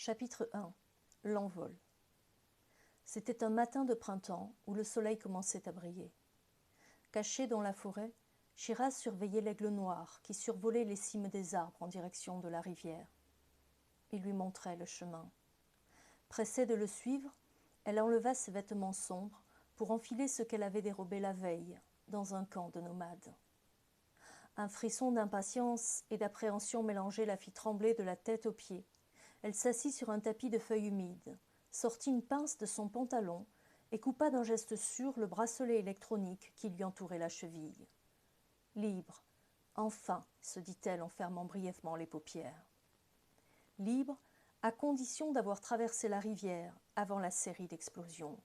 Chapitre 1. L'envol. C'était un matin de printemps où le soleil commençait à briller. Caché dans la forêt, Shiraz surveillait l'aigle noir qui survolait les cimes des arbres en direction de la rivière. Il lui montrait le chemin. Pressée de le suivre, elle enleva ses vêtements sombres pour enfiler ce qu'elle avait dérobé la veille dans un camp de nomades. Un frisson d'impatience et d'appréhension mélangée la fit trembler de la tête aux pieds. Elle s'assit sur un tapis de feuilles humides, sortit une pince de son pantalon et coupa d'un geste sûr le bracelet électronique qui lui entourait la cheville. Libre, enfin, se dit-elle en fermant brièvement les paupières. Libre, à condition d'avoir traversé la rivière avant la série d'explosions.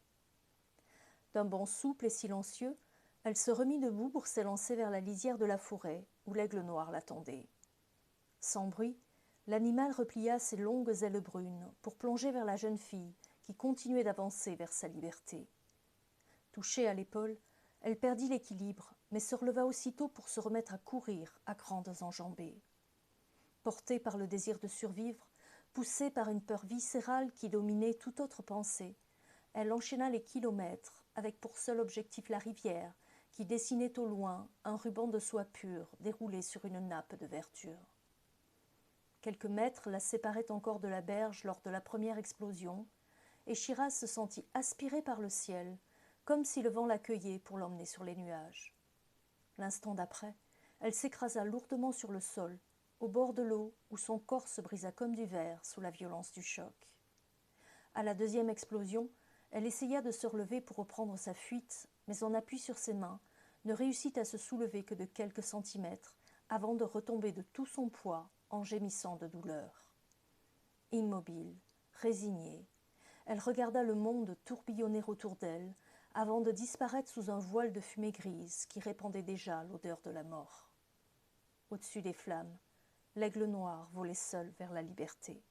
D'un bond souple et silencieux, elle se remit debout pour s'élancer vers la lisière de la forêt où l'aigle noir l'attendait. Sans bruit, l'animal replia ses longues ailes brunes pour plonger vers la jeune fille qui continuait d'avancer vers sa liberté. Touchée à l'épaule, elle perdit l'équilibre, mais se releva aussitôt pour se remettre à courir à grandes enjambées. Portée par le désir de survivre, poussée par une peur viscérale qui dominait toute autre pensée, elle enchaîna les kilomètres avec pour seul objectif la rivière qui dessinait au loin un ruban de soie pure déroulé sur une nappe de verdure. Quelques mètres la séparaient encore de la berge lors de la première explosion, et Shiraz se sentit aspirée par le ciel, comme si le vent l'accueillait pour l'emmener sur les nuages. L'instant d'après, elle s'écrasa lourdement sur le sol, au bord de l'eau où son corps se brisa comme du verre sous la violence du choc. À la deuxième explosion, elle essaya de se relever pour reprendre sa fuite, mais en appui sur ses mains, ne réussit à se soulever que de quelques centimètres avant de retomber de tout son poids en gémissant de douleur. Immobile, résignée, elle regarda le monde tourbillonner autour d'elle avant de disparaître sous un voile de fumée grise qui répandait déjà l'odeur de la mort. Au-dessus des flammes, l'aigle noir volait seul vers la liberté.